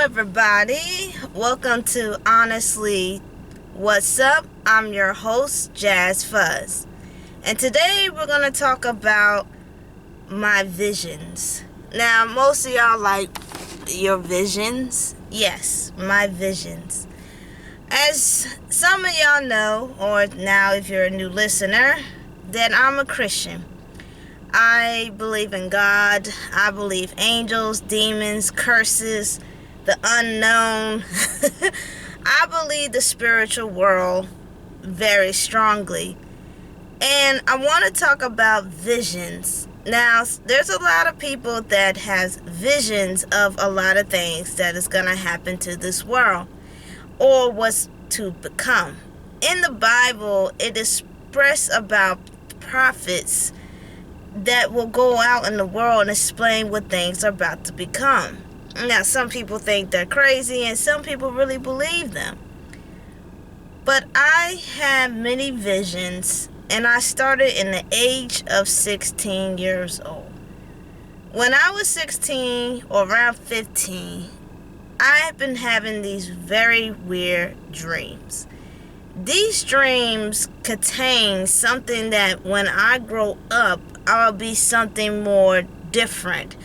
everybody. Welcome to Honestly What's Up. I'm your host, Jazz Fuzz. And today we're going to talk about my visions. Now, most of y'all like your visions. Yes, my visions. As some of y'all know, or now if you're a new listener, that I'm a Christian. I believe in God. I believe angels, demons, curses, the unknown. I believe the spiritual world very strongly. And I want to talk about visions. Now, there's a lot of people that has visions of a lot of things that is going to happen to this world or what's to become. In the Bible, it expresses about prophets that will go out in the world and explain what things are about to become. Now, some people think they're crazy and some people really believe them. But I had many visions, and I started in the age of 16 years old. When I was 16 or around 15, I had been having these very weird dreams. These dreams contain something that when I grow up, I'll be something more different,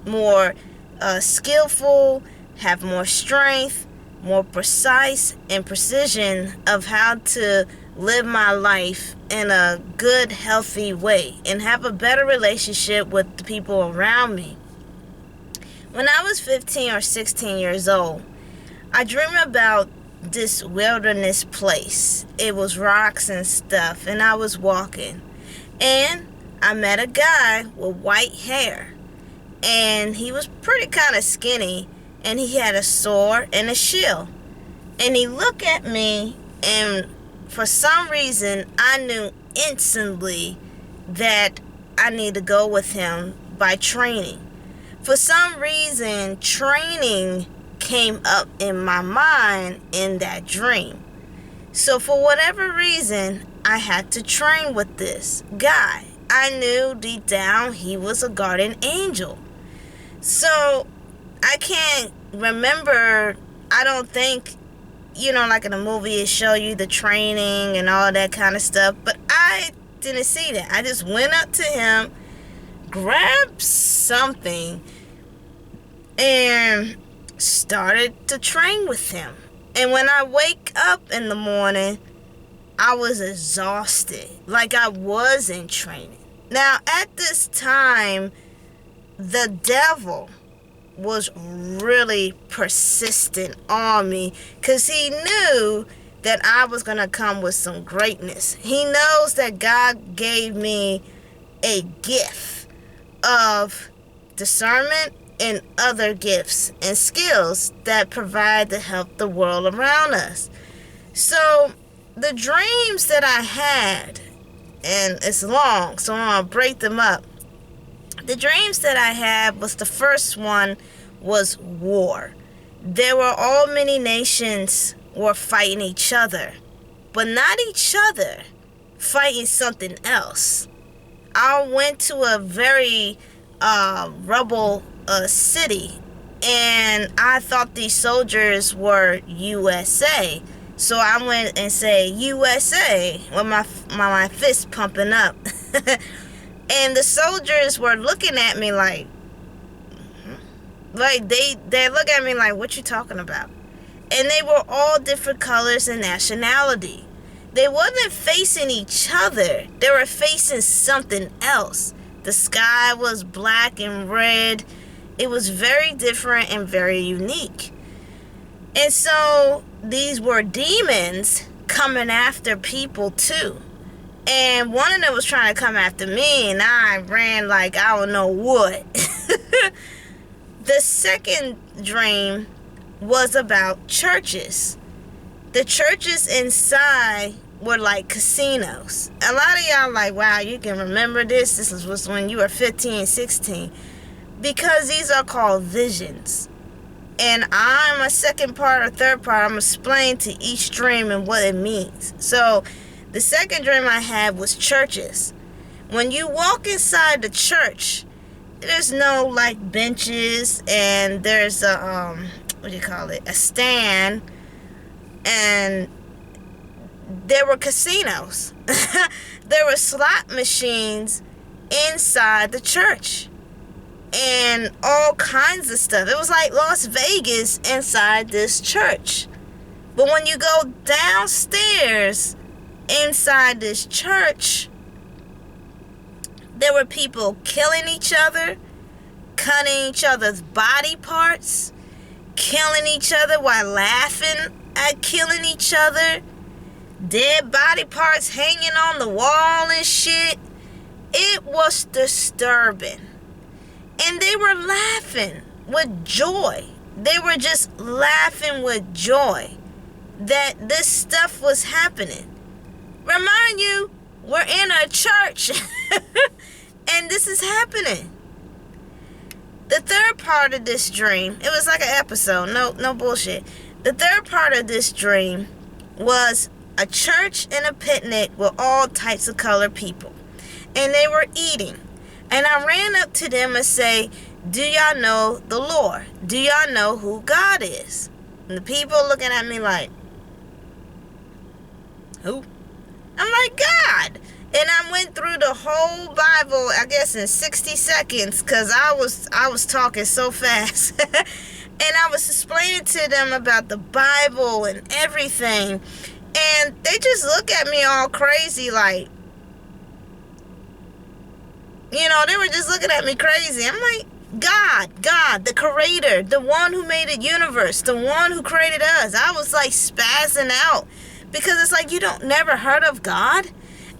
more skillful, have more strength, more precise and precision of how to live my life in a good, healthy way and have a better relationship with the people around me. When I was 15 or 16 years old, I dreamed about this wilderness place. It was rocks and stuff, and I was walking. And I met a guy with white hair. And he was pretty kind of skinny, and he had a sword and a shield. And he looked at me, and for some reason, I knew instantly that I need to go with him by training. For some reason, training came up in my mind in that dream. So for whatever reason, I had to train with this guy. I knew deep down he was a guardian angel. So I can't remember, I don't think, like in a movie it show you the training and all that kind of stuff, but I didn't see that. I just went up to him, grabbed something, and started to train with him. And when I wake up in the morning, I was exhausted, like I wasn't training. Now, at this time, the devil was really persistent on me because he knew that I was going to come with some greatness. He knows that God gave me a gift of discernment and other gifts and skills that provide to help the world around us. So the dreams that I had, and it's long, so I'm going to break them up. The dreams that I had was, the first one was war. There were all many nations were fighting each other, but not each other, fighting something else. I went to a very rebel city, and I thought these soldiers were USA. So I went and said USA with my fist pumping up. And the soldiers were looking at me like they look at me like, what you talking about? And they were all different colors and nationality. They wasn't facing each other. They were facing something else. The sky was black and red. It was very different and very unique. And so these were demons coming after people too. And one of them was trying to come after me, and I ran like I don't know what. The second dream was about churches. The churches inside were like casinos. A lot of y'all like, wow, you can remember this. This was when you were 15, 16. Because these are called visions. And I'm a second part or third part, I'm explaining to each dream and what it means. So the second dream I had was churches. When you walk inside the church, there's no like benches, and there's a a stand, and there were casinos. There were slot machines inside the church and all kinds of stuff. It was like Las Vegas inside this church. But when you go downstairs inside this church, there were people killing each other, cutting each other's body parts, killing each other while laughing at killing each other, dead body parts hanging on the wall and shit. It was disturbing. And they were laughing with joy. They were just laughing with joy that this stuff was happening. Remind you, we're in a church and this is happening. The third part of this dream, it was like an episode, no bullshit. The third part of this dream was a church and a picnic with all types of colored people. And they were eating. And I ran up to them and say, do y'all know the Lord? Do y'all know who God is? And the people looking at me like, who? I'm like, God. And I went through the whole Bible, I guess in 60 seconds, because I was talking so fast. And I was explaining to them about the Bible and everything. And they just look at me all crazy like, they were just looking at me crazy. I'm like, God, the creator, the one who made the universe, the one who created us. I was like spazzing out because it's like, you don't never heard of God?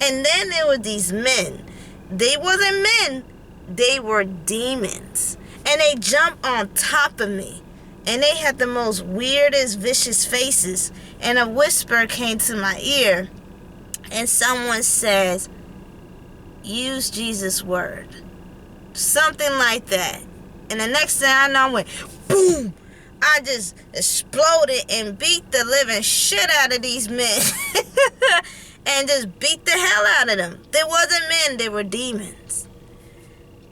And then there were these men. They wasn't men. They were demons. And they jumped on top of me. And they had the most weirdest, vicious faces. And a whisper came to my ear. And someone says, use Jesus' word. Something like that. And the next thing I know, I went, boom! I just exploded and beat the living shit out of these men. And just beat the hell out of them. They wasn't men, they were demons.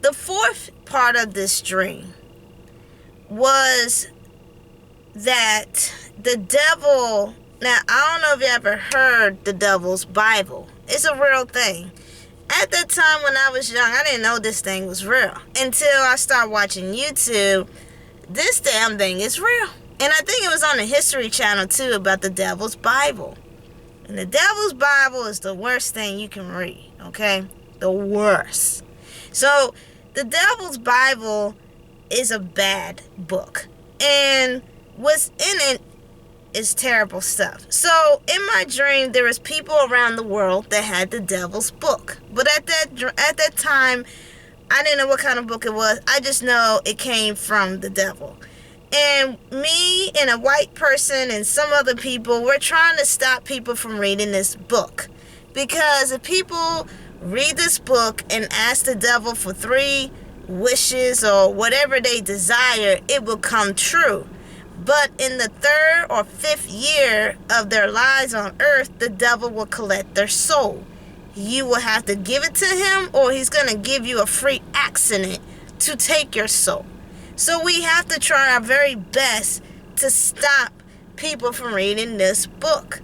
The fourth part of this dream was that the devil, now I don't know if you ever heard the devil's Bible. It's a real thing. At that time when I was young, I didn't know this thing was real. Until I started watching YouTube, this damn thing is real. And I think it was on the History Channel too about the devil's Bible. And the devil's Bible is the worst thing you can read, okay? The worst. So, the devil's Bible is a bad book. And what's in it is terrible stuff. So, in my dream, there was people around the world that had the devil's book. But at that time, I didn't know what kind of book it was. I just know it came from the devil. And me and a white person and some other people, we're trying to stop people from reading this book. Because if people read this book and ask the devil for 3 wishes or whatever they desire, it will come true. But in the 3rd or 5th year of their lives on earth, the devil will collect their soul. You will have to give it to him, or he's going to give you a free accident to take your soul. So we have to try our very best to stop people from reading this book.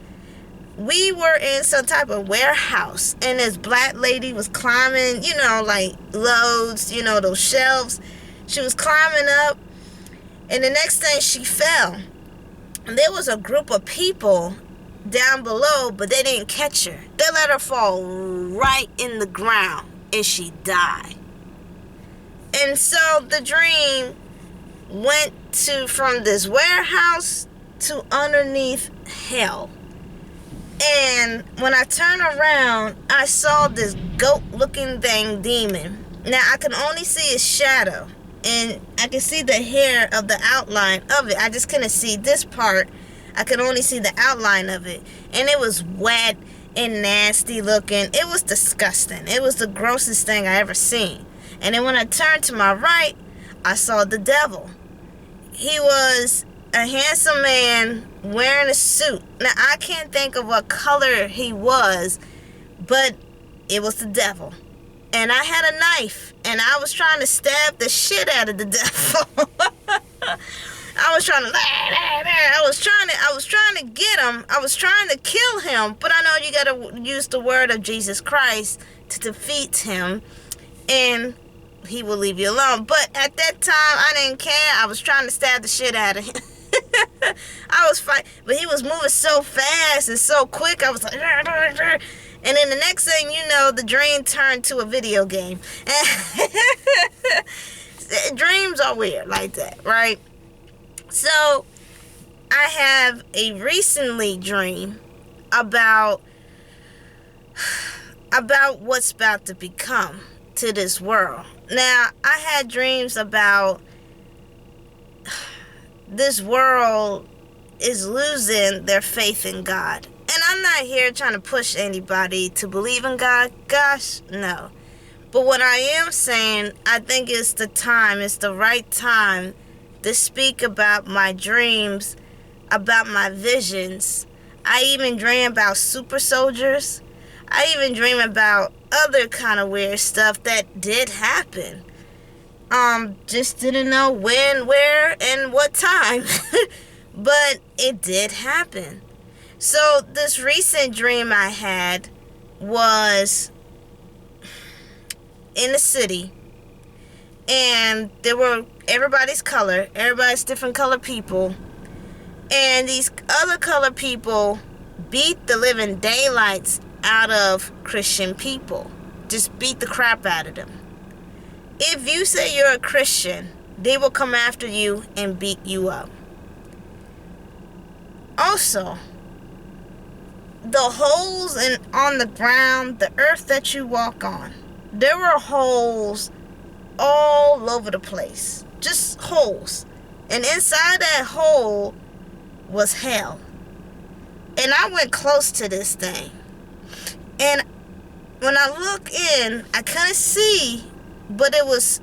We were in some type of warehouse, and this black lady was climbing, like loads, those shelves. She was climbing up, and the next thing she fell. And there was a group of people down below, but they didn't catch her. They let her fall right in the ground, and she died. And so the dream went from this warehouse to underneath hell. And when I turned around, I saw this goat-looking thing demon. Now, I can only see its shadow. And I can see the hair of the outline of it. I just couldn't see this part. I could only see the outline of it. And it was wet and nasty looking. It was disgusting. It was the grossest thing I ever seen. And then when I turned to my right, I saw the devil. He was a handsome man wearing a suit. Now, I can't think of what color he was, but it was the devil. And I had a knife, and I was trying to stab the shit out of the devil. I was trying to get him. I was trying to kill him. But I know you gotta use the word of Jesus Christ to defeat him, and he will leave you alone. But at that time, I didn't care. I was trying to stab the shit out of him. I was fighting, but he was moving so fast and so quick. I was like, and then the next thing you know, the dream turned to a video game. Dreams are weird like that, right? So I have a recently dream about what's about to become to this world. Now, I had dreams about this world is losing their faith in God. And I'm not here trying to push anybody to believe in God. Gosh, no. But what I am saying, I think it's the right time to speak about my dreams, about my visions. I even dream about super soldiers. I even dream about other kind of weird stuff that did happen. Just didn't know when, where, and what time. But it did happen. So this recent dream I had was in the city, and there were everybody's different color people, and these other color people beat the living daylights out of Christian people. Just beat the crap out of them. If you say you're a Christian, they will come after you and beat you up. Also, the holes on the ground, the earth that you walk on, there were holes all over the place. Just holes. And inside that hole was hell. And I went close to this thing. And when I look in, I couldn't see, but it was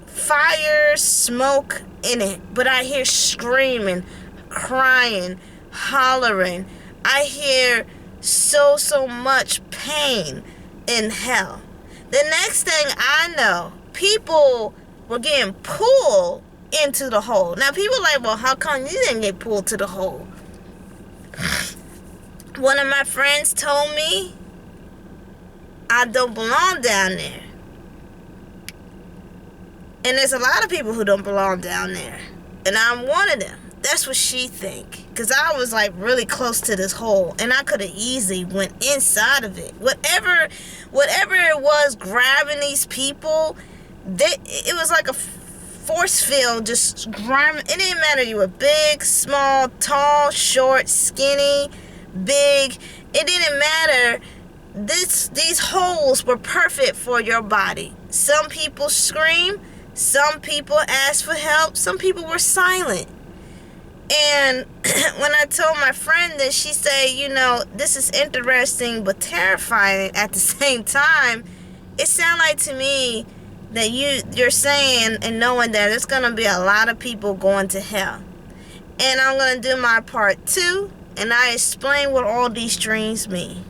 fire, smoke in it. But I hear screaming, crying, hollering. I hear so much pain in hell. The next thing I know, people were getting pulled into the hole. Now people are like, well, how come you didn't get pulled to the hole? One of my friends told me I don't belong down there. And there's a lot of people who don't belong down there. And I'm one of them. That's what she think. Because I was like really close to this hole. And I could have easily went inside of it. Whatever it was grabbing these people, it was like a force field just grabbing. It didn't matter you were big, small, tall, short, skinny, big. It didn't matter. These holes were perfect for your body. Some people scream. Some people asked for help. Some people were silent. And when I told my friend this, she said, this is interesting but terrifying at the same time. It sounded like to me that you're saying and knowing that there's going to be a lot of people going to hell. And I'm going to do my part 2, and I explain what all these dreams mean.